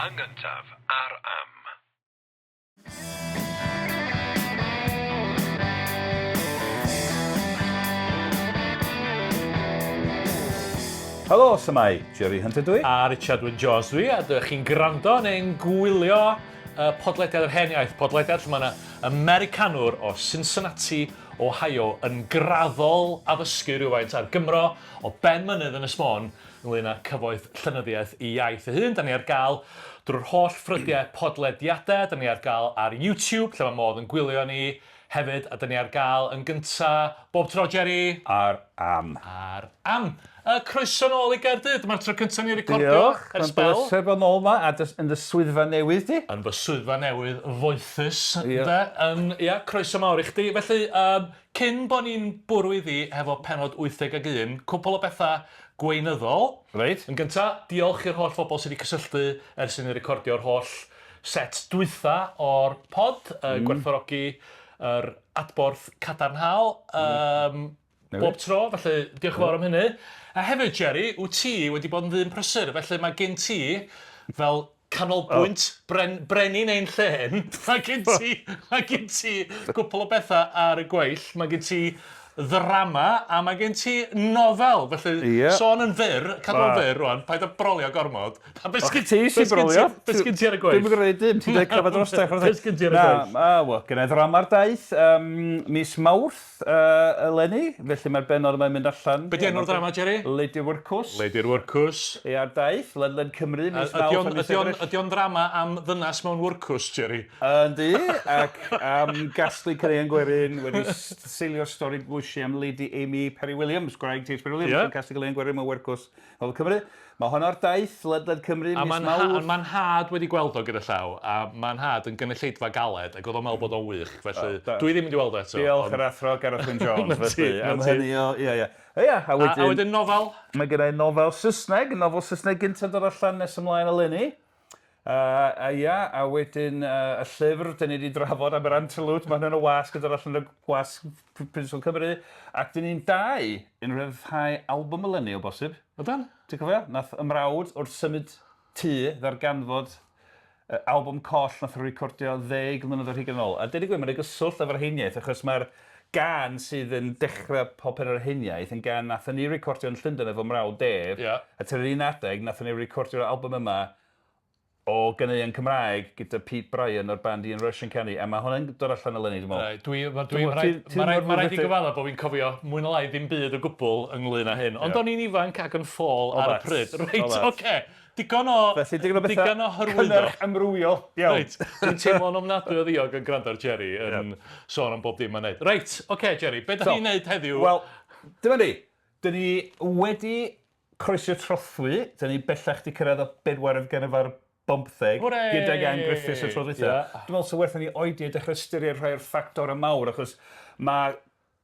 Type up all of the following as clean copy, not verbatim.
Yn gyntaf, ar am. Helo, symau, Jerry Hunter dwi. A Richard Wyn Jones dwi, a dych chi'n gwrando neu'n gwylio podlediad yr hen iaith. Podlediad lle mae yna Americanwr o Cincinnati, Ohio, yn graddol addysgu rhywfaint ar Gymro o ben mynydd yn ysmôn ynglŷn â cyfoeth llenyddiaeth i iaith y hyn. Da ni ar gael drwy'r holl ffrydiau podlediadau, da ni ar gael ar YouTube, lle mae modd yn gwylio ni hefyd, a da ni ar gael yn gynta bob tro, Jerry. Ar am. Ar am. Croeso nôl i Gaerdydd, mae'r tro cyntaf ni'n recordio. Diolch, mae'n brysur bod nôl yma, a yn dy swyddfa newydd di. Yn fy swyddfa newydd foethus, Ie. croeso mawr i chdi. Felly, cyn bod ni'n bwrw iddi hefo Pennod 81, cwpl o bethau gweinyddol. Reit. Yn gyntaf, diolch i'r holl phobl sydd wedi cysylltu ers i ni recordio'r holl set dwytha o'r pod, gwerthfawrogi yr adborth cadarnhaol. Bob tro, felly diolch yn fawr am hynny. A hefyd, Jerry, wyt ti wedi bod yn ddyn prysur, felly mae gen ti, fel canolbwynt brenin ein llen, mae gen ti gwpl o bethau ar y gweill, mae gen ti ddrama, a mae gen ti nofel, felly sôn yn fyr, cadw yn fyr rwan, paid o brolio gormod. Beth ti sy'n brolio? Beth sgyn ti ar y gweill? Dwi'n gwneud dim, ti'n dweud cyfad drostach. Beth sgyn ti ar y gweill? Wel, gynnau drama'r daith, mis Mawrth eleni, felly mae'r benod yma'n mynd allan. Be di enw'r drama, Jerry? Ledi'r Wyrcws. Ledi'r Wyrcws. Ar daith, ledled Cymru, mis Mawrth. Ydy o'n drama am ddynas mewn wyrcws, Jerry? Yndi, ac am gasglu Cyneuon Gwerin wedi seilio'r stori bwysi am Lady Amy Perry Williams, Gwraig T.H. Perry Williams, yn casglu Cyneuon Gwerin mewn wyrcws Hol Cymru. Mae hwn ar daith, ledled Cymru, mis Mawrth. A mae'n had wedi gweld o gyda llaw, a mae'n had yn gynulleidfa galed, ac oedd o'n meddwl bod o'n wych, felly dwi ddim wedi weld eto. Diolch yr athro Gareth Wyn Jones, felly. Am hynny o, a wedyn nofel? Mae gennau nofel Saesneg gyntaf dod allan nes ymlaen eleni. A wedyn y llyfr, dyn ni wedi drafod am yr Antelwt, mae hwnna'n y wasg, yn dod allan y wasg Prydeinig Cymru, ac dyn ni'n dau yn rhyddhau album eleni o bosib. O dan? Ti'n cofio? Nath ymrawd wrth symud tŷ ddarganfod album coll nath o recordio 10 mlynedd o'r hugain yn ôl. A dyn ni gweud, mae'n ei gyswllt efo'r heiniaeth, achos mae'r gan sydd yn dechrau popeth yr heiniaeth yn gan nath ni recordio yn Llundain efo mrawd Dave, a ty'r un adeg nath ni recordio'r album yma o ganeuon Cymraeg gyda Pete Bryan o'r band Ian Rush yn canu, a mae hwnna'n dod allan eleni, dwi'n meddwl. Mae rhaid i gyfadda bod fi'n cofio mwy na lai ddim byd o gwbl ynglŷn â hyn, ond o'n i'n ifanc ac yn ffôl ar y pryd. Reit, oce. Digon o hyrwyddo. Cynnyrch amrywiol. Reit, dwi'n teimlo'n ofnadwy o ddiog yn gwrando'r Jerry yn sôn am bob dim ma'n neud. Reit, oce, Jerry, beth ydych chi'n neud heddiw? Wel, dyma ni. Dyn ni wedi croesio'r trothwy, dyn ni bellach di cyrraedd o bedwaredd gan efo'r bymtheg, gyda Ganrif y tro dweitha. Dwi'n meddwl sy'n werth ni oedi a dechrau ystyried rhai o'r ffactorau mawr, achos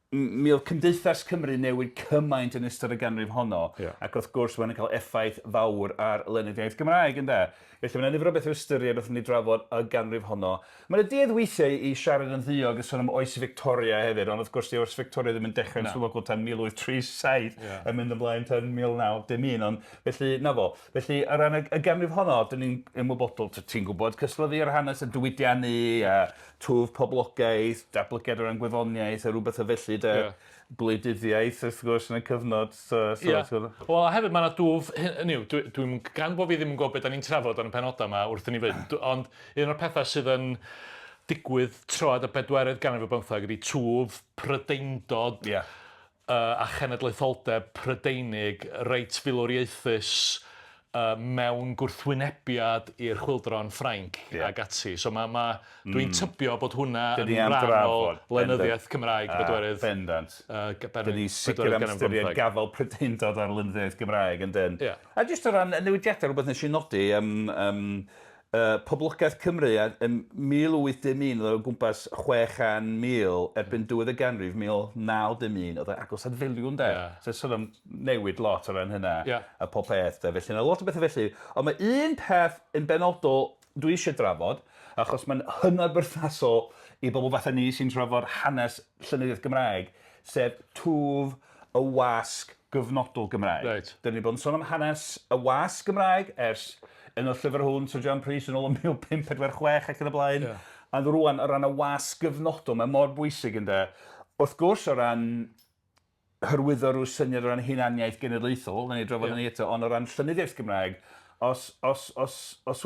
mi oedd Cymdeithas Cymru newid cymaint yn ystod y ganrif honno, ac wrth gwrs mae'n cael effaith fawr ar llenyddiaeth Gymraeg, ynddo? Felly mae'n nifer o beth o ystyried wrth ni drafod y ganrif honno. Mae'n y duedd weithiau i siarad yn ddiog yn sôn am oes Victoria hefyd, ond wrth gwrs di oes Victoria ddim yn dechrau'n swyddogiol tan 1837 yn mynd ymlaen tan 1911, ond felly, na fo. Felly, ar ran y ganrif honno, dyn ni'n ymwybodol, ti'n gwybod, cysleddu ar hanes y Diwydiannu, a twf poblogaeth, datblygiadau yn gwyddoniaeth, a rhywbeth o felly, gwleidyddiaeth, wrth gwrs, yn y cyfnod. Wel, hefyd mae yna dwf, dwi'n gan bod fi ddim yn gwybod beth da ni'n trafod yn y penodau yma wrth i ni fynd, ond un o'r pethau sydd yn digwydd troed y bedwaredd ganrif y bymtheg ydy twf Prydeindod a chenedlaetholdeb Prydeinig reit filwriaethus mewn gwrthwynebiad i'r chwyldro'n Ffrainc ag ati. So dwi'n tybio bod hwnna yn rhan o llenyddiaeth Cymraeg bedwaredd. Bendant. Dyn ni sicr am ystyried gafel Prydeindod ar llenyddiaeth Gymraeg yn dyn. A jyst o ran newidiadau rhywbeth nes i nodi Poblogaeth Cymru yn 1811 oedd o gwmpas 600,000 erbyn diwedd y ganrif 1911 oedd agos at filiwn de. So sort of newid lot o ran hynna a pob peth de. Felly yna lot o bethau felly. Ond mae un peth yn benodol dwi eisiau drafod achos mae'n hynod berthnasol i bobl fatha ni sy'n trafod hanes llenyddiaeth Gymraeg sef twf y Wasg Gyfnodol Gymraeg. Dyn ni bod yn sôn am hanes y Wasg Gymraeg ers yn y llyfr hwn, Sir John Priest yn ôl yn 1546 ac yn y blaen. A rwan, o ran y wasg gyfnodol, mae mor bwysig yn de. Wrth gwrs, o ran hyrwyddo rhyw syniad o ran hunaniaeth genedlaethol, na ni drafod yn ei eto, ond o ran llenyddiaeth Gymraeg, os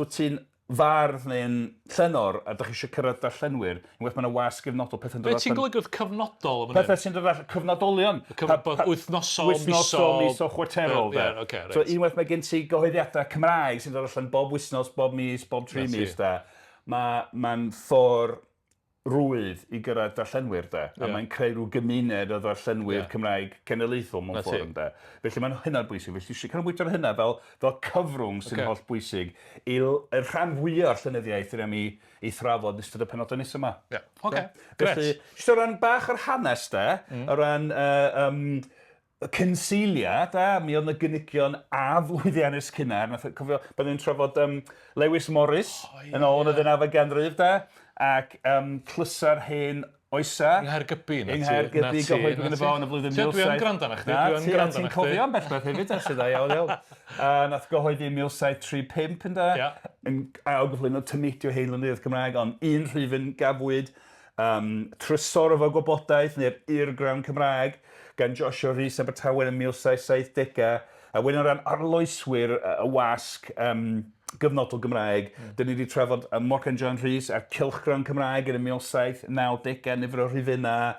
wyt ti'n fardd neu'n llenor a ydych chi eisiau cyrraedd darllenwyr, unwaith mae yna wasg gyfnodol pethau'n dod allan. Be ti'n golygu cyfnodol? Pethau sy'n dod allan, cyfnodolion. Wythnosol, miso, chwarterol. So unwaith mae gen ti gyhoeddiadau Cymraeg sy'n dod allan bob wythnos, bob mis, bob 3 mis. Mae'n ffordd rwydd i gyrraedd darllenwyr, a mae'n creu rhyw gymuned o darllenwyr Cymraeg cenedlaethol mewn ffordd. Felly mae'n hynna'n bwysig. Felly eisiau canolbwyntio ar hynna fel cyfrwng sy'n holl bwysig i'r rhan fwyaf o'r llenyddiaeth rydym i thrafod yn ystod y penodau nes yma. Felly, o ran bach o'r hanes, o ran Consilia, mi oedd yna gynigion a flwyddiannus cynnar. Cofio, byddwn ni'n trafod Lewis Morris yn ôl yn y 9th ganrif, ac clysa'r hen oesa. Yng Nghaergybi, gyhoeddwyd yn y fo yn y flwyddyn 1700. Dwi yn gwrando na chdi. Ti'n cofio am bellbeth hefyd, sydd dda iawn. Nath gyhoeddi 1735 yn da. A o gyflwyno tymedio hen llenyddiaeth Cymraeg, ond un rhifyn gafwyd trysorfa Gwybodaeth neu'r urgrawn Cymraeg gan Joshua Rhys Abertawe yn 1770. A wedyn o ran arloeswyr y wasg gyfnodol Gymraeg, dyn ni wedi trafod Morgan John Rhys a'r cylchgrawn Cymraeg yn y 1790, nifer o rhifynnau,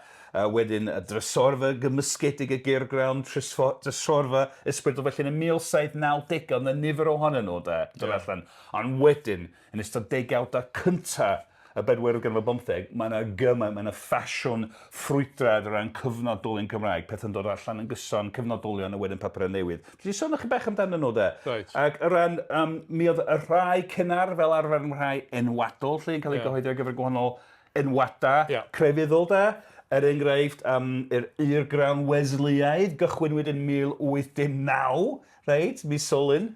wedyn y drysorfa gymysgedig y gyrgrawn, drysorfa ysbrydol felly yn y 1790, ond y nifer ohonyn nhw, dod allan. Ond wedyn, yn ystod degawdau cyntaf y bedwaredd ganrif bymtheg, mae yna gymaint, mae yna ffasiwn ffrwydrad o ran cyfnodolion Cymraeg, pethau'n dod allan yn gyson, cyfnodolion a wedyn papurau newydd. Felly sôn o'ch chi bech amdano nhw, Ac o ran, mi oedd y rhai cynnar fel arfer yn rhai enwadol, lle yn cael ei gyhoeddi ar gyfer gwahanol enwada crefyddol, enghraifft, yr urgrawn Wesleyaidd, gychwynwyd yn 1819, mis Solyn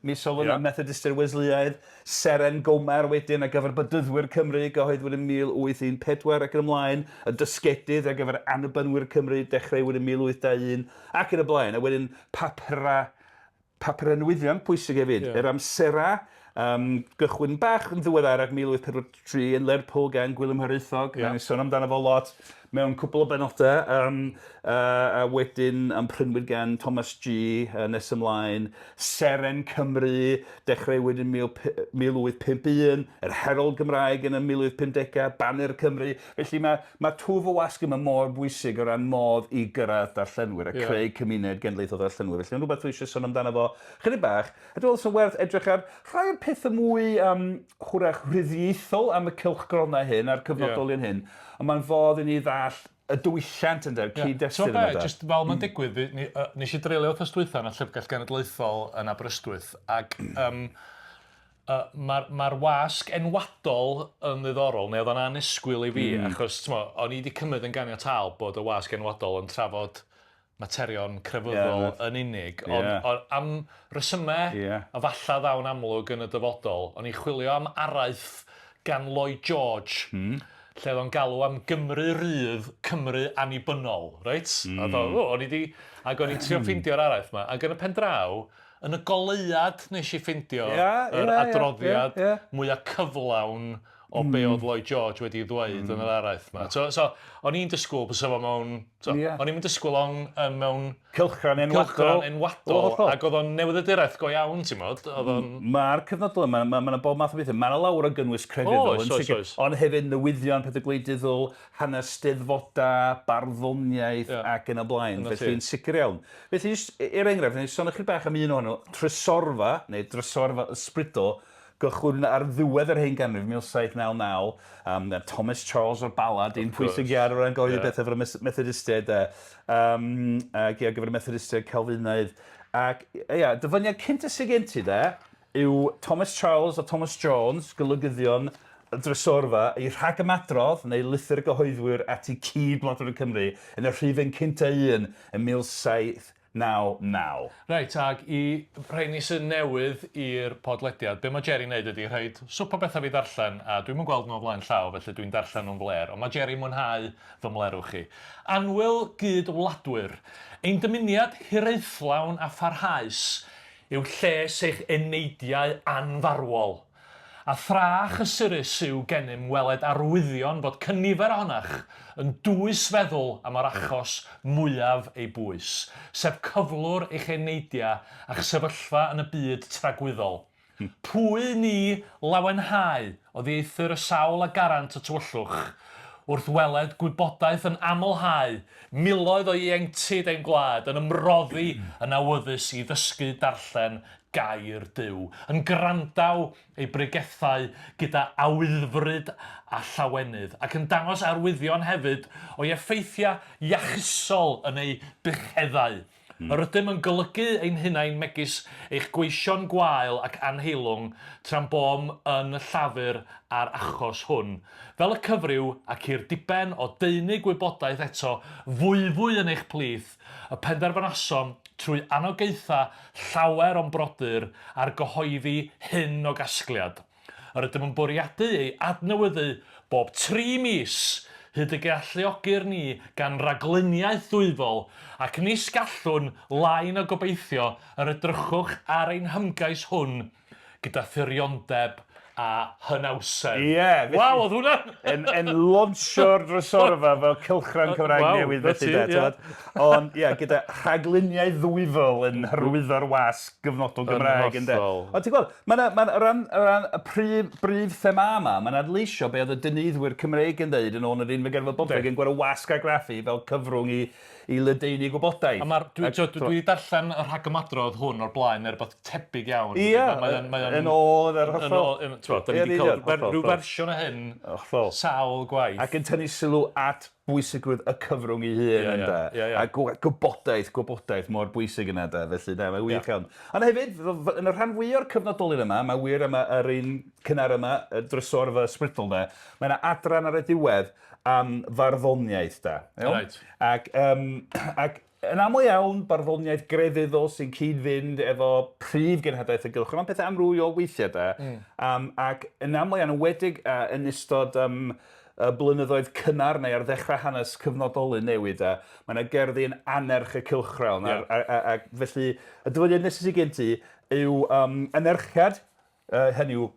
a Methodistau'r Wesleyaidd, Seren Gomer wedyn ar gyfer bydyddwyr Cymru, gyhoeddwyd yn 1814 ac yn ymlaen, y dysgedydd ar gyfer annibynnwyr Cymru, dechreuwyd yn 1821, ac yn y blaen, a wedyn papur newyddion pwysig hefyd, yr amsera, gychwyn bach yn ddiweddar ac 1843 yn Lerpwl gan Gwilym Hiraethog, ni sôn amdano fo lot mewn cwbl o benodau, a wedyn yn prynwyd gan Thomas G nes ymlaen, Seren Cymru, dechreuwyd yn 1851, yr Herold Gymraeg yn y 1850, Banner Cymru. Felly mae twf o wasg yma mor bwysig o ran modd i gyrraedd darllenwyr a creu cymuned genedlaethol darllenwyr. Felly yn rhywbeth dwi eisiau sôn amdano fo chydig bach. A dwi'n meddwl werth edrych ar rhai o'r pethau mwy hwyrach ryddiaethol am y cylchgronau hyn a'r cyfnodolion hyn. Ond mae'n fodd i ni ddall y diwylliant yn der, cyd-destun yma. Just fel mae'n digwydd, nes i dreulio wrth ystwytho yn y Llyfrgell Genedlaethol yn Aberystwyth, ac mae'r wasg enwadol yn ddiddorol, neu oedd o'n anusgwyl i fi, achos o'n i wedi cymryd yn ganiataol bod y wasg enwadol yn trafod materion crefyddol yn unig, ond am resymau, a falla ddawn amlwg yn y dyfodol, o'n i chwilio am araith gan Lloyd George, lle oedd o'n galw am Gymru rydd, Cymru annibynnol, reit? O'n i'n trio ffeindio'r araith yma, ac yn y pen draw, yn y goleuad nes i ffeindio yr adroddiad mwyaf cyflawn o be oedd Lloyd George wedi ddweud yn yr araith yma. So, o'n i'n dysgwyl bys efo mewn... O'n i'n dysgwyl mewn... Cylchran enwadol. Ac oedd o'n newyddiaduraeth go iawn, ti'n modd? Mae'r cyfnodol yma, mae yna bob math o bethau. Mae yna lawr o gynnwys crefyddol. Ond hefyd newyddion, pethau gwleidyddol, hanes steddfodau, barddoniaeth ac yn y blaen. Felly'n sicr iawn. Felly, i'r enghraifft, nes i sôn ychydig bach am un o'n trysorfa, neu drysorfa ysbrydol, gychwyn ar ddiwedd yr hen ganrif, 1799, Thomas Charles o'r Bala, dyn pwysig iawn o ran goeddi beth efo'r Methodistiaid, ac ar gyfer y Methodistiaid Calfinaidd. Ac, dyfyniad cynta sy'n gen ti, yw Thomas Charles a Thomas Jones, golygyddion y drysorfa, i rhagymadrodd, neu lythyr gyhoeddwyr at i cyd-bladwr y Cymru, yn y rhifyn cynta un, yn 1799. Reit, ac i rhai ni sy'n newydd i'r podlediad, be mae Jerry'n neud ydy rhaid swper bethau fi darllen, a dwi'n mynd gweld nhw o flaen llaw, felly dwi'n darllen nhw'n fler, ond mae Jerry'n mwynhau fy mlerwch chi. Anwyl gyd-wladwyr, ein dymuniad hiraethlawn a pharhaus yw lles eich eneidiau anfarwol. A thra chysurus yw gennym weled arwyddion bod cynifer ohonach yn dwys feddwl am yr achos mwyaf ei bwys, sef cyflwr eich eneidia a'ch sefyllfa yn y byd tragwyddol. Pwy ni lawenhau o ddieithr y sawl a garant y tywyllwch, wrth weled gwybodaeth yn amlhau, miloedd o ieuenctid ein gwlad yn ymroddi yn awyddus i ddysgu darllen gair Duw, yn grandaw ei bregethau gyda awyddfryd a llawenydd, ac yn dangos arwyddion hefyd o'i effeithiau iachusol yn ei bycheddau. Yr ydym yn golygu ein hunain megis eich gweision gwael ac anheilwng tra'n bom yn y llafur a'r achos hwn. Fel y cyfryw ac i'r diben o deunydd gwybodaeth eto fwy yn eich plith, y penderfynosom trwy anogaetha llawer o'n brodyr a'r gyhoeddi hyn o gasgliad. Yr ydym yn bwriadu ei adnewyddu bob 3 mis hyd y galluogir ni gan raglyniaeth ddwyfol ac nis gallwn lain o gobeithio yr edrychwch ar ein hymgais hwn gyda thiriondeb a hynawseb. Ie. Waw, oedd hwnna? Yn launcho'r drysorfa fel cylchran Cymraeg newydd felly de. Ond ie, gyda rhagluniau ddwyfol yn hyrwyddo'r wasg gyfnodol Gymraeg. Ond ti'n gweld, o ran y brif thema yma, mae'n adleisio be oedd y dynyddwyr Cymraeg yn dweud yn ôl yr un fe gerfod boblogaeth yn gweld y wasg a graffu fel cyfrwng i ledeini gwybodaeth. Dwi wedi darllen y rhagymadrodd hwn o'r blaen, neu rhywbeth tebyg iawn. Ie, yn ôl yr hollol. Da ni wedi cael rhyw fersiwn o hyn sawl gwaith. Ac yn tynnu sylw at bwysigrwydd y cyfrwng ei hun. A gwybodaeth mor bwysig yna. Felly, mae'n wych iawn. Ond hefyd, yn y rhan fwy o'r cyfnodolyn yma, mae wir yma yr un cynnar yma, y drysorfa ysbrydol, mae yna adran ar y diwedd am farddoniaeth. Ac yn aml iawn, barddoniaeth grefyddol sy'n cyd-fynd efo prif genhadaeth y gylch. Mae'n pethau amrywiol weithiau. Ac yn aml iawn, wedig yn ystod blynyddoedd cynnar neu ar ddechrau hanes cyfnodolyn newid, mae yna gerddi yn anerch y cylchrawn. Felly, y dyfyniad nesaf sy'n gen ti yw anerchiad, hynny yw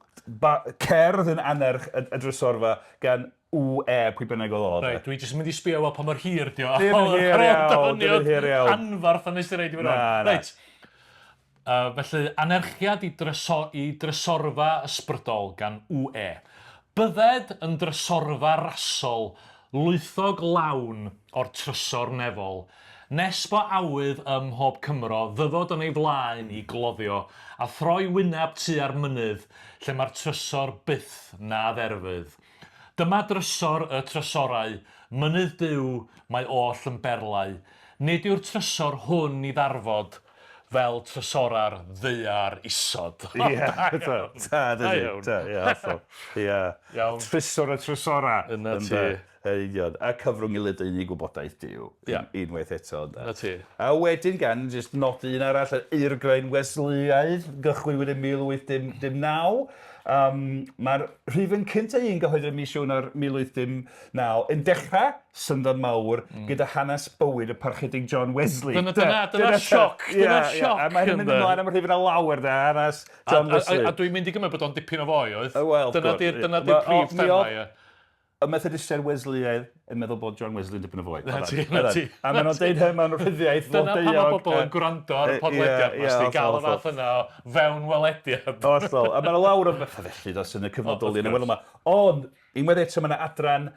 cerdd yn anerch y drysorfa gan pwy bynnag oedd. Dwi jyst yn mynd i sbio pa mor hir di o. Dim hir iawn. Anfarth yn ystod reid i fynd. Felly, anerchiad i drysorfa ysbrydol gan UE. Bydded yn drysorfa rasol, lwythog lawn o'r trysor nefol. Nes bo awydd ym mhob Cymro ddyfod yn ei flaen i gloddio a throi wyneb tu ar mynydd lle mae'r trysor byth na dderfydd. Dyma drysor y trysorau, mynydd Duw mae oll yn berlau. Nid yw'r trysor hwn i ddarfod fel trysora'r ddeiar isod. Trysor y trysora. Yna ti. A cyfrwng i ledeini gwybodaeth Duw. Unwaith eto. Yna ti. A wedyn gan, jyst nodi un arall, Urgrain Wesleyaidd, gychwyn yn 1819. Mae'r rhifyn cyntaf un gyhoeddi'r mis Ionawr 1819 yn dechrau syndod mawr gyda hanes bywyd y parchedig John Wesley. Dyna sioc. A mae'n mynd ymlaen am y rhifyn a lawer hanes John Wesley. A dwi'n mynd i gymryd bod o'n dipyn o foi, oedd? Wel, dyna di'r prif thema. Y Methodistiaid Wesleyaidd yn meddwl bod John Wesley yn dipyn o foi. Na ti. A maen nhw'n deud hyn mewn rhyddiaeth flodeuog. Dyna pa mae bobl yn gwrando ar y podlediad mas di gael y fath yna o fewn welediad. Ollol. A mae'n lawr o bethau felly dos yn y cyfnodolyn. Ond, unwaith eto mae yna adran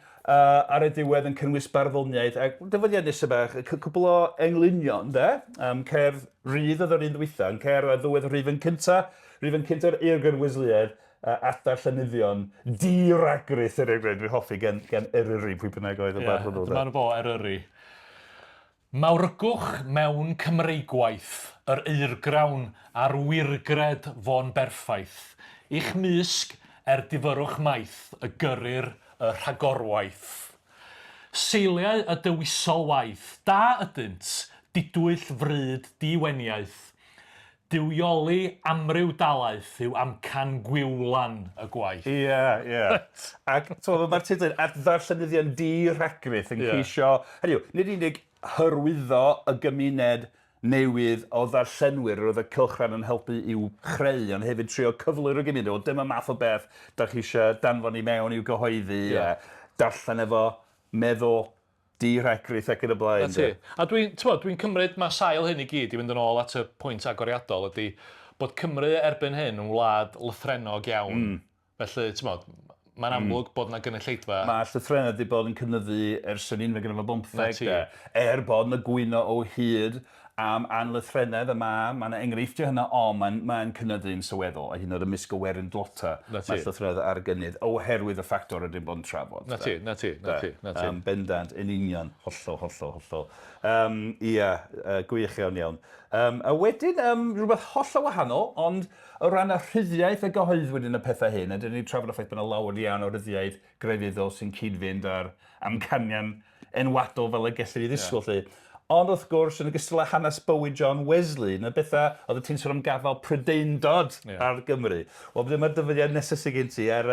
ar y diwedd yn cynnwys barddoniaeth. A dyfyniad nesaf bach, cwbl o englunion, cerdd rydd oedd o'r un ddwytha, cerdd a ddwedd rhifyn cyntaf. Rhifyn cyntaf Urgrain Wesleyaidd. Adar llenyddion, di-ragrith yr Urgrain, dwi'n hoffi gan Eryri, pwy bynnag oedd y bardd nhw. Dyma'n bo, Eryri. Mawrygwch mewn Cymreigwaith, yr eirgrawn a'r wirgred fo'n berffaith. Ich mysg difyrwch maith, y gyrrir y rhagorwaith. Seiliau y dywisol waith, da ydynt, didwyll fryd diweniaeth. Diwioli amryw dalaeth yw amcan gwiwlan y gwaith. Ie. Ac mae'r tydyn, at ddarllenyddion di-ragrith yn ceisio, nid unig hyrwyddo y gymuned newydd o ddarllenwyr roedd y cylchran yn helpu i'w chreu, ond hefyd trio cyflyru gymuned. O, dyma math o beth da chi eisiau danfon i mewn i'w gyhoeddi, darllen efo meddwl di-regrith ac yn y blaen. A dwi'n cymryd mae sail hyn i gyd i fynd yn ôl at y pwynt agoriadol ydy bod Cymru erbyn hyn yn wlad lythrenog iawn. Felly, mae'n amlwg bod yna gynulleidfa. Mae llythrenau wedi bod yn cynyddu ers yn 1915, bod yna gwyno o hyd am anlythrenedd yma, mae'n enghreifftiau hynna, mae'n cynyddu'n sylweddol, a hyn o'r ymysg o werin dlota, mae llythrenedd ar gynnydd, oherwydd y ffactorau wedi bod yn trafod. Na ti. Bendant, yn union, hollol. Gwych iawn. A wedyn, rhywbeth holl o wahanol, ond o ran y rhyddiaeth y gyhoeddwyd yn y pethau hyn, a dyn ni trafod y ffaith bod yna lawer iawn o rhyddiaeth grefyddol sy'n cydfynd ar amcanian enwadol fel y gellir i ddisgwyl chi. Ond wrth gwrs, yn ogystal â hanes bywyd John Wesley, yna bethau oedd y ti'n sôn am gafael Prydeindod ar Gymru. Wel, dyma'r dyfyniad nesaf sy'n gen ti ar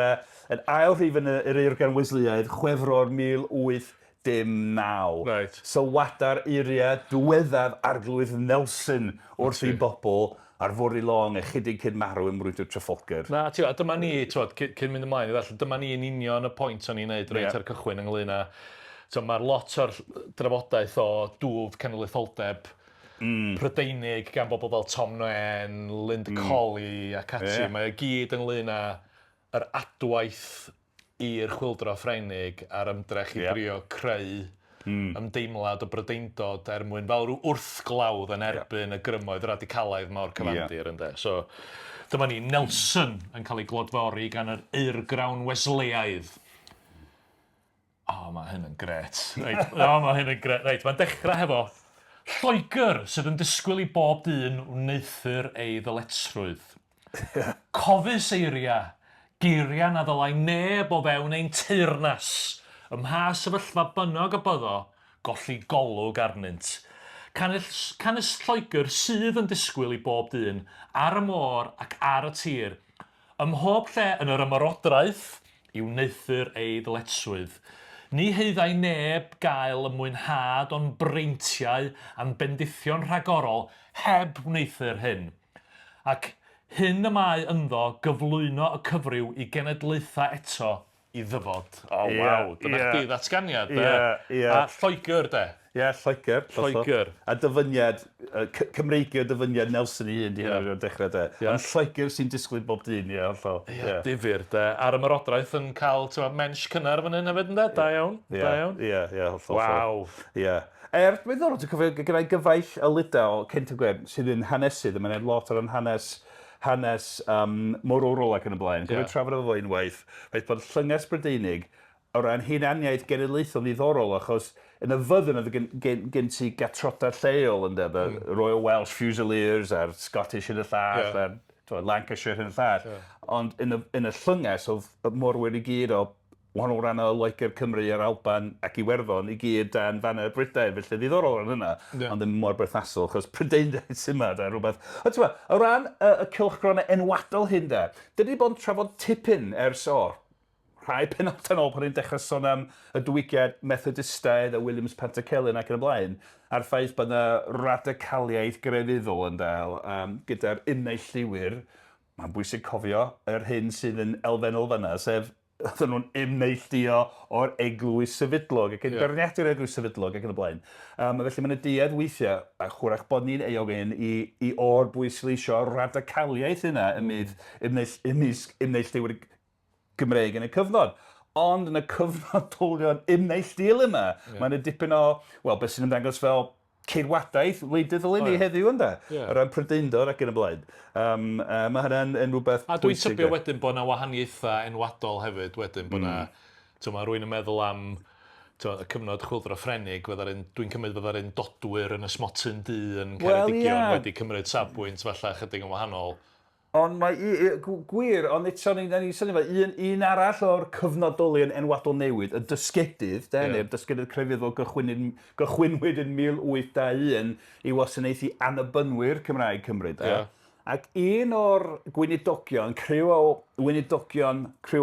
yn ail rhif yn yr eirgan Wesleyaidd, Chwefror 1819. Sylwadau'r eiriau diweddaf arglwydd Nelson wrth i bobl ar fwrdd long ychydig cyn marw ym Mrwydr Traffolgar. Na, dyma ni, cyn mynd ymlaen i ddallt, dyma ni yn union y pwynt o'n i'n neud reit ar cychwyn ynglyn â mae'r lot o'r drafodaeth o dwf cenedlaetholdeb Brydeinig gan bobl fel Tom Noen, Linda Colley ac ati. Mae gyd ynglyn â yr adwaith i'r chwyldro Ffrengig a'r ymdrech i drio creu ymdeimlad o Brydeindod mwyn fel rhyw wrthglawdd yn erbyn y grymoedd radicalaidd mawr cyfandir. So, dyma ni, Nelson yn cael ei glodfori gan yr eirgrawn Wesleyaidd. Mae hyn yn gret. Mae'n dechrau hefo Lloegr sydd yn disgwyl i bob dyn wneithur ei ddyletsrwydd. Cofus eiria, geiria na ddylai neb o fewn ein teyrnas, ymha sefyllfa bynnog y byddo, golli golwg arnynt. Canes Lloegr sydd yn disgwyl i bob dyn ar y môr ac ar y tir, ym mhob lle yn yr ymerodraeth i wneithur ei ddyletsrwydd. Ni heiddai neb gael y mwynhad o'n breintiau am bendithion rhagorol heb wneithur hyn. Ac hyn y mae ynddo gyflwyno y cyfryw i genedlaethau eto i ddyfod. Dyna chdi ddatganiad, de? A Lloegr, de? Lloegr. A dyfyniad, Cymreigio dyfyniad Nelson i hyn, di hynny o'r dechrau, de. Ond Lloegr sy'n disgwyl bob dyn, hollol. Difyr, de. A'r ymerodraeth yn cael mensch cynnar fan hyn hefyd, de? Da iawn. Hollol. Waw. Dwi'n ddorol, ti'n cofio gyda'i gyfaill y Lydaw, Centogwen, sydd yn hanesydd, a mae'n lot o'r hanes mororol ac yn y blaen. Cofio trafod efo fo unwaith, faith bod llynges Brydeinig o ran hunaniaeth genedlaethol ddiddorol, achos yn y fyddin oedd gen ti gatrota lleol yn deb, Royal Welsh Fusiliers a'r Scottish yn y llall, a'r Lancashire yn y llall. Ond yn y llynges oedd y morwyr i gyd o wahanol ran o Loegr Cymru a'r Alban ac Iwerddon i gyd dan fan y Brydain, felly ddiddorol yn hynna, ond ddim mor berthnasol, achos Prydeindod sy'n yma, da, rhywbeth. Ond o ran y cylchgron enwadol hyn, da, dydy bod yn trafod tipyn ers o'r rhai Pennod yn ôl pan ni'n dechrau sôn am y diwygiad Methodistaidd a Williams Pantycelyn ac yn y blaen, a'r ffaith bod yna radicaliaeth grefyddol yn dal gyda'r neilltuwyr. Mae'n bwysig cofio yr hyn sydd yn elfennol fyna, sef oedden nhw'n neilltuo o'r eglwys sefydlog ac yn berniadu'r eglwys sefydlog ac yn y blaen. Felly mae'n y duedd weithiau, a chwrach bod ni'n eogyn i o'r bwysleisio'r radicaliaeth yna neilltuwyr Gymraeg yn y cyfnod. Ond yn y cyfnodolion neilltuol yma, mae'n y dipyn o, beth sy'n ymddangos fel ceirwadaeth wleidyddol i ni heddiw yna, o ran Prydeindod ac yn y blaen. Mae hynny'n rhywbeth bwysig. A dwi'n tybio wedyn bod yna wahaniaethau enwadol hefyd wedyn, bod yna, mae rwy'n yn meddwl am y cyfnod chwyldro Ffrengig, dwi'n cymryd fydda'r un dodwyr yn ysmotyn du yn Ceredigion wedi cymryd safbwynt falle chydig yn wahanol. Ond mae gwir, ond eto ni'n synnu fe, un arall o'r cyfnodolion enwadol newid, y dysgedydd, neu'r dysgedydd crefyddol gychwynwyd yn 1821 i wasanaethu annibynnwyr Cymraeg Cymru. Ac un o'r gweinidogion, criw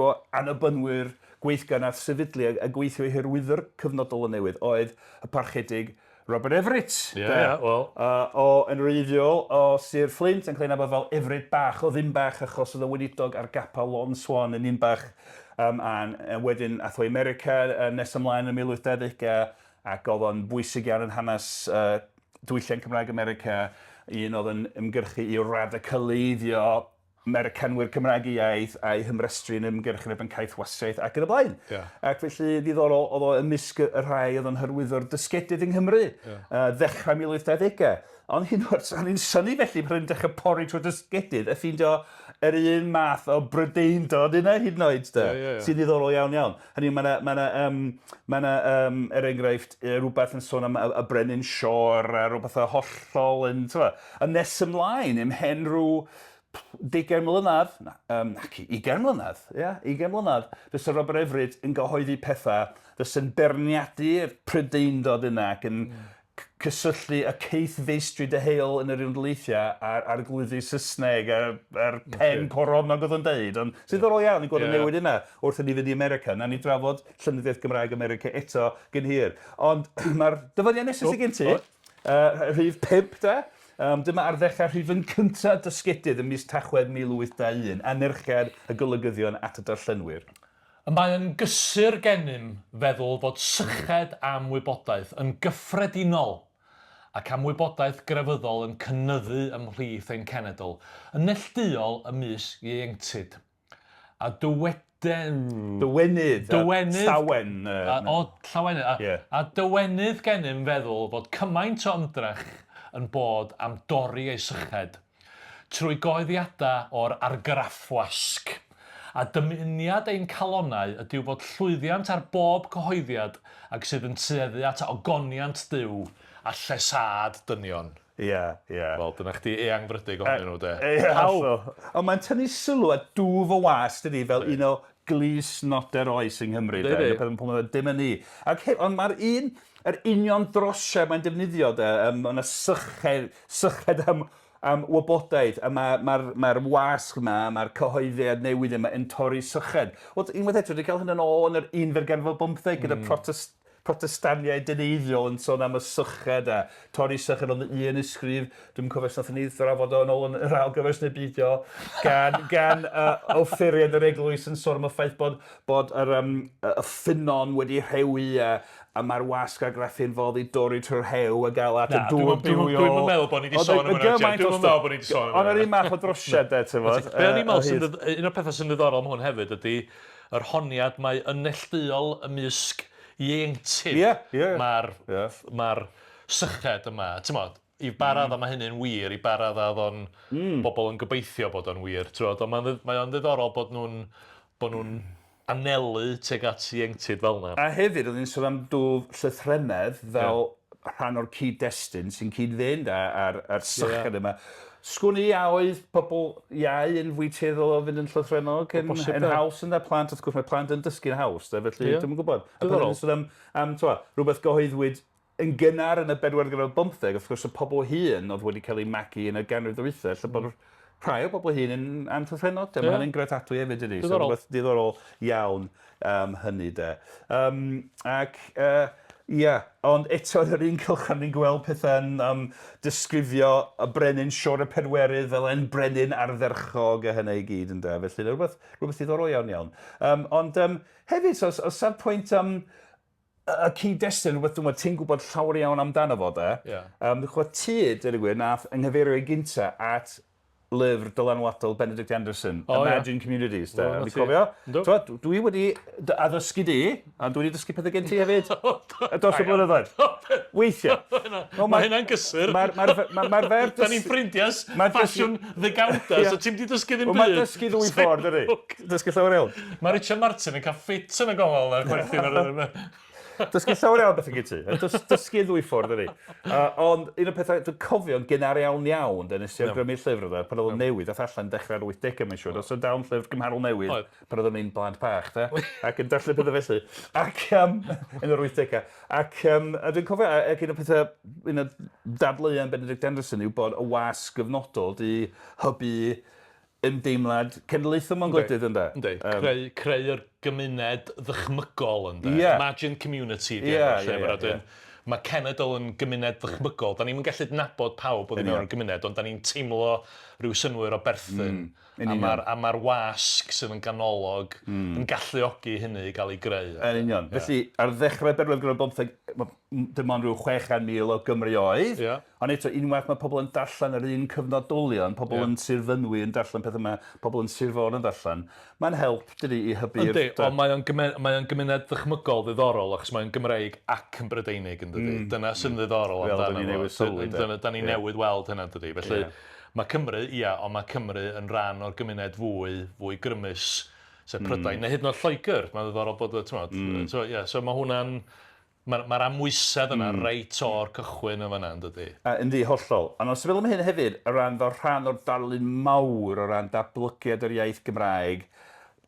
o annibynnwyr gweithgar nath sefydlu a gweithio i hyrwyddo'r cyfnodol o newydd oedd y parchedig Robert Everett. Wel. Yn wreiddiol o Sir Flint, yn cael ei nabod fel Everett bach, o ddim bach achos oedd y wedidog ar gapel Lon Swan yn un bach. Wedyn ath o America nes ymlaen yn 1820 ac oedd o'n bwysig iawn yn hanes diwylliant Cymraeg America, un oedd yn ymgyrchu i radicaleiddio Americanwyr Cymraeg i iaith a'i hymrestru yn ymgyrchu yn caeth wasiaeth ac yn y blaen. Ac felly ddiddorol oedd o ymysg y rhai oedd yn hyrwyddo'r dysgedyd yng Nghymru, ddechrau 1820. Ond hyn o'n i'n syni felly pan o'n dechrau pori trwy'r dysgedyd, a ffeindio yr un math o Brydeindod yna hyd yn oed, sy'n ddiddorol iawn. Hynny, mae yna enghraifft rhywbeth yn sôn am y brenin sior, rhywbeth o hollol yn, a nes ymlaen ymhen rhyw 10 mlynedd, 20 mlynedd, 20 mlynedd, fysa Robert Everett yn gyhoeddi pethau, fysa'n berniadu'r Prydeindod yna ac yn cysylltu y ceithfeistri deheuol yn yr Undleithiau a'r arglwyddu Saesneg a'r pen coronog oedd yn deud. Ond sy'n ddiddorol iawn i gweld y newid yna wrth i ni fynd i America. Na ni drafod llenyddiaeth Gymraeg America eto gyn hir. Ond mae'r dyfyniad nesaf sy'n gen ti, rhif 5 da. Dyma ar ddechrau rhifyn cyntaf dysgedyd ym mis Tachwedd 1821, anerchiad y golygyddion at y darllenwyr. Mae yn gysur gennym feddwl fod syched am wybodaeth yn gyffredinol ac am wybodaeth grefyddol yn cynyddu ymhlith ein cenedl, yn neilltuol ymysg ieuenctid. A dywenydd. A dywenydd gennym feddwl fod cymaint o ymdrech yn bod am dorri ei syched, trwy goeddiadau o'r argraffwasg. A dymuniad ein calonnau ydyw fod llwyddiant ar bob cyhoeddiad ac sydd yn tueddu at ogoniant Duw a llesad dynion. Wel, dyna chdi eang frydig ohonyn nhw, de. Ond mae'n tynnu sylw a dŵf o was, dydi, fel un o glis noder oes yng Nghymru. Dim yn ni. Ond mae'r yr union drosiau mae'n defnyddio, yna syched am wybodaeth, a mae'r wasg yma, mae'r cyhoeddiad newydd yma yn torri syched. Wel, unwaith eto, wedi cael hyn yn ôl yn yr 19 gyda protestaniau dyneiddiol yn sôn am y syched a torri syched ond un ysgrif, dwi'n cofio nath ni drafod o'n ôl yn yr ailgyfres neu beidio, gan offeriad yr eglwys yn sôn am y ffaith bod y ffynon wedi rhewi a mae'r wasg a graffu'n fodd i dorri trwy'r hew a gael at y dŵr dwio. Dwi'n meddwl bod ni wedi sôn am hwnna. Ond yr un math o drosiad, ti'n fod. Un o'r pethau sy'n ddiddorol am hwn hefyd ydy yr honiad mae yn neilltuol ymysg ieuenctid. Mae'r syched yma. Ti'n modd, i ba radda mae hynny'n wir, i ba radda oedd o'n bobl yn gobeithio bod o'n wir. Mae o'n ddiddorol bod nhw'n anelu teg at ieuenctid fel yna. A hefyd, oedd ni'n sôn am dwf llythrennedd fel rhan o'r cyd-destun sy'n cyd-fynd ar syched yma. Sgwni iaoedd pobl iau yn fwy teddol o fynd yn llythrennog yn haws yn plant, wrth gwrs mae plant yn dysgu'n haws, felly dwi'n gwybod. A pan ni'n sôn am rhywbeth gyhoeddwyd yn gynnar yn y bedwaredd gyda'r bymtheg, wrth gwrs y pobl hyn oedd wedi cael ei magu yn y ganrif ddwytha, lle bod rhai o bobl hyn yn anlythrennog, mae hynny'n greatadwy hefyd ydy. So rhywbeth diddorol iawn hynny de. Ond eto yr un cylchan ni'n gweld pethau'n disgrifio y brenin siwr y Pedwerydd fel ein brenin ardderchog a hynny i gyd yn de. Felly rhywbeth diddorol iawn. Ond hefyd, o safpwynt y cyd-destun, rhywbeth ti'n gwybod llawer iawn amdano fo de. Dwi'n tyd, nath ynghyfeirio ei gynta at lyfr dylanwadol Benedict Anderson, Imagine Communities. Dwi'n cofio. Dwi wedi addysgu di, a dwi wedi dysgu pethau gen ti hefyd. Dos y blynyddoedd. Weithiau. Mae hynna'n gysur. Mae'r fer... Da ni'n ffrindias, ffasiwn ddegawda, so ti'n di dysgu ddim byd. Mae'n dysgu ddwy ffordd, ydy. Dysgu llawer iawn. Mae Richard Martin yn cael ffit yn y gongol ar gwerthu'n ar yma. Dysgu llawer iawn beth yn gyd ti. Dysgu ddwy ffordd ydy. Ond un o'r pethau, dwi'n cofio'n gynnar iawn, nes i awgrymu'r llyfr yna, pan oedd o'n newydd, ath allan dechrau'r 80au, mae'n siŵr. Os o'n dawn llyfr gymharol newydd, pan oedd o'n un blant bach, ac yn darllen pethau felly. Ac yn yr 80au. Ac dwi'n cofio, ac un o'r pethau, un o'r dadleuon Benedict Anderson yw bod y Wasg Gyfnodol di hybu ymdeimlad cenedlaethol mewn gwledydd ynddo. Creu'r gymuned ddychmygol ynddo. Imagine community. mae cenedl yn gymuned ddychmygol. Da ni'n gallu nabod pawb oedd yn mewn gymuned, ond da ni'n teimlo rhyw synwyr o berthyn. A mae'r wasg sydd yn ganolog yn galluogi hynny i gael ei greu. Yn union. Felly, ar ddechrau bedwaredd ganrif bymtheg, dim ond rhyw 600,000 o Gymru oedd. Ond eto, unwaith mae pobl yn darllen yr un cyfnodolion, pobl yn Sir Fynwy yn darllen pethau yma, pobl yn Sir Fôn yn darllen, mae'n help, dydy, i hybu'r... Yndi, ond mae o'n gymuned ddychmygol ddiddorol, achos mae'n Gymraeg ac yn Brydeinig, yn dydy. Dyna sy'n ddiddorol amdano fo. Da ni newydd weld hynna, dydy. Felly, mae Cymru, ond mae Cymru yn rhan o'r gymuned fwy grymus, sef Prydain, neu hyd yn oed Lloegr. Mae'n ddiddorol bod, so mae hwnna'n... Mae'r amwysedd yna reit o'r cychwyn yn fan'na, yn dydy. Yndi, hollol. Ond os ydym am hyn hefyd, rhan o'r darlun mawr o ran datblygiad yr iaith Gymraeg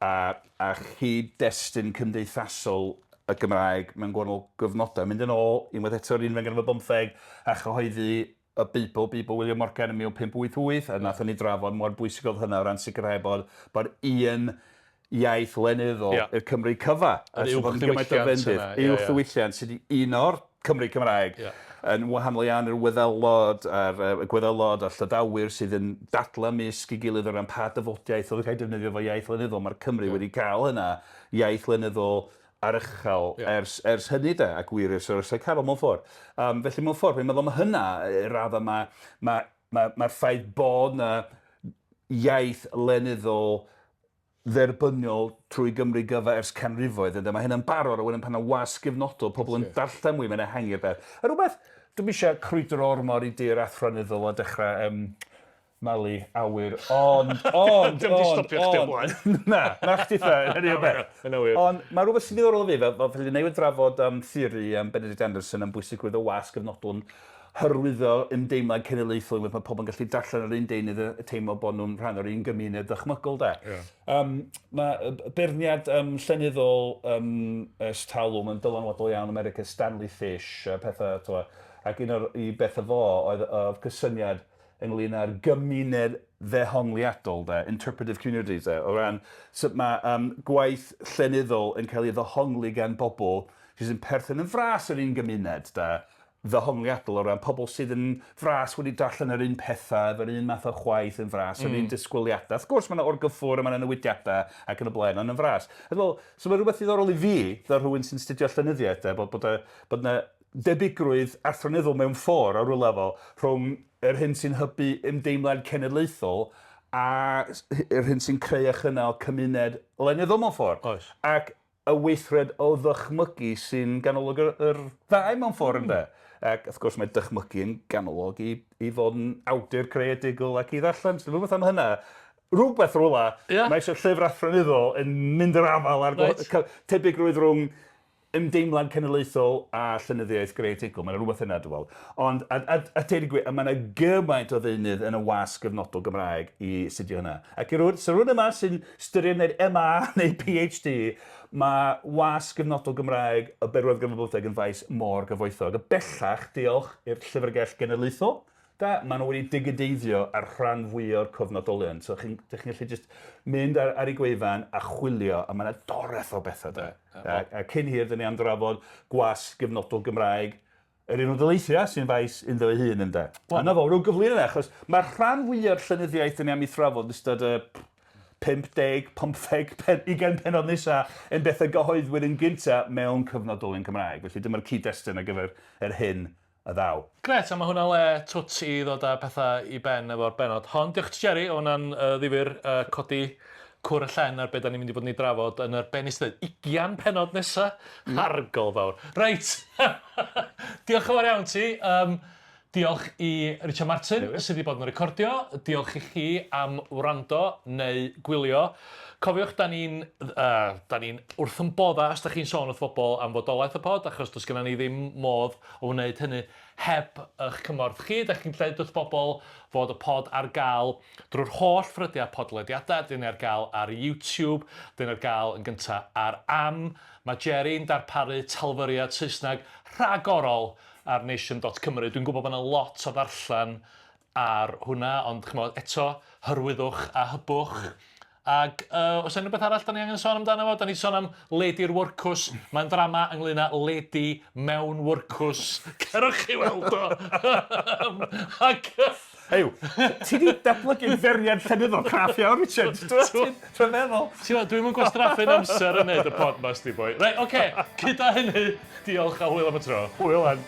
a chyd-destun cymdeithasol y Gymraeg mewn gwahanol gyfnodau. Mynd yn ôl, unwaith eto'r 1915 a chyhoeddi y Beibl William Morgan yn 1588, a nath ni drafod mor bwysig oedd hynna o ran sicrhau bod un iaith lenyddol i'r Cymru cyfa. Yr uwch-ddiwylliant sydd wedi un o'r Cymru Cymraeg yn wahanol iawn i'r Wyddelod a'r Gwyddalod a'r Llydawyr sydd yn dadlau misg i gilydd o ran pa dyfodiaeth oedd yn cael defnyddio fo iaith lenyddol. Mae'r Cymru wedi cael hynna iaith lenyddol aruchel ers hynny de, ac wir ers canol mewn ffordd. Felly mewn ffordd, dwi'n meddwl mae hynna, radda mae'r ffaith bod na iaith lenyddol dderbyniol trwy Gymru gyfa ers canrifoedd. Mae hyn yn barod o wedyn pan y Wasg Gyfnodol, pobl yn darllen mwy, mae'n ehangu'r beth. A rhywbeth, dwi'n eisiau crwydro'r ormod i dir athronyddol a dechrau malu awyr, ond... Dim di stopio chdi o blaen. Na chdi dda, hynny o beth. Ond mae rhywbeth sy'n ddiddorol o fi, fel newydd drafod theori am Benedict Anderson am bwysigrwydd y Wasg Gyfnodol yn hyrwyddo ymdeimlad cenedlaethol, mae pobl yn gallu darllen yr un deunydd y teimlo bod nhw'n rhan o'r un gymuned dychmygol de. Mae berniad llenyddol ers talwm yn dylanwadol iawn America, Stanley Fish, pethau, ac un o'r bethau fo oedd cysyniad ynglyn â'r gymuned ddehongliadol, interpretive communities, o ran sut mae gwaith llenyddol yn cael ei ddehongli gan bobl sydd yn perthyn yn fras yr un gymuned, ddehongliadol o ran pobl sydd yn fras wedi darllen yr un pethau, yr un math o chwaith yn fras, yr un disgwyliadau. Wrth gwrs, mae yna orgyffwr, mae yna newidiadau ac yn y blaen, ond yn fras. So mae rhywbeth ddiddorol i fi, fel rhywun sy'n studio llenyddiaeth, bod yna debygrwydd athronyddol mewn ffordd ar ryw lefel rhwng yr hyn sy'n hybu ymdeimlad cenedlaethol a yr hyn sy'n creu chynnal cymuned lenyddol mewn ffordd. Ac y weithred o ddychmygu sy'n ganolog yr ddau mewn ffordd ynddo. Ac wrth gwrs mae dychmygu yn ganolog i fod yn awdur creadigol ac i ddarllen. So rhywbeth am hynna. Rhywbeth rhywle, mae eisiau llyfr athronyddol yn mynd yr afal ar tebygrwydd rhwng ymdeimlad cenedlaethol a llenyddiaeth greadigol. Mae yna rhywbeth yna, dwi'n gweld. Ond, a teud i gwe, mae yna gymaint o ddeunydd yn y Wasg Gyfnodol Gymraeg i studio hynna. Ac rhywun yma sy'n styried wneud MA neu PhD, mae Wasg Gyfnodol Gymraeg y bedwaredd ganrif bymtheg yn faes mor gyfoethog. Y bellach, diolch i'r llyfrgell genedlaethol. Mae nhw wedi digydeiddio ar rhan fwy o'r cyfnodolion. So, chi'n gallu just mynd ar ei gwefan a chwilio, a mae yna doreth o bethau. A cyn hir, dyn ni am drafod Wasg Gyfnodol Gymraeg, yr un o daleithiau sy'n faes unddo ei hun ynddo. A na fo, rhyw gyflwyr yna, achos mae'r rhan fwy o'r llenyddiaeth dyn ni am ei thrafod ystod 50, 15, 20 pennod nesaf yn bethau gyhoeddwyr yn gyntaf mewn cyfnodolion Cymraeg. Felly dyma'r cyd-destun ar gyfer yr hyn y ddaw. Gret, a mae hwnna le twt i ddod â pethau i ben efo'r benod hon. Diolch ti, Jerry, o hwnna'n ddifyr codi cwr y llen ar beth da ni'n mynd i bod yn ei drafod yn yr ben i styd 20 pennod nesa. Hargol fawr. Reit, diolch yn fawr iawn ti. Diolch i Richard Martin sydd wedi bod yn recordio. Diolch i chi am wrando neu gwylio. Cofiwch, da ni'n wrth yn bodda os da chi'n sôn wrth bobl am fodolaeth y pod, achos does gennym ni ddim modd o wneud hynny heb eich cymorth chi. Da chi'n dweud wrth bobl fod y pod ar gael drwy'r holl ffrydiau podlediadau. Dyn ni ar gael ar YouTube, dyn ni ar gael yn gyntaf ar am. Mae Jerry'n darparu talfyriad Saesneg rhagorol ar nation.cymru. Dwi'n gwybod bod yna lot o ddarllen ar hwnna, ond eto, hyrwyddwch a hybwch. Ac os yna beth arall da ni angen sôn amdano fo, da ni sôn am Lady'r Wrcws. Mae'n drama ynglyn â Lady mewn wrcws. Cerwch chi weld o. Ac... Ew, ti di datblygu feriad llenyddol craff iawn, Richard. Dwi'n meddwl. Dwi'n mynd gwastraffu'n amser yn neud y pod mas di boi. Reit, oce. Gyda hynny, diolch a hwyl am y tro. Hwyl an.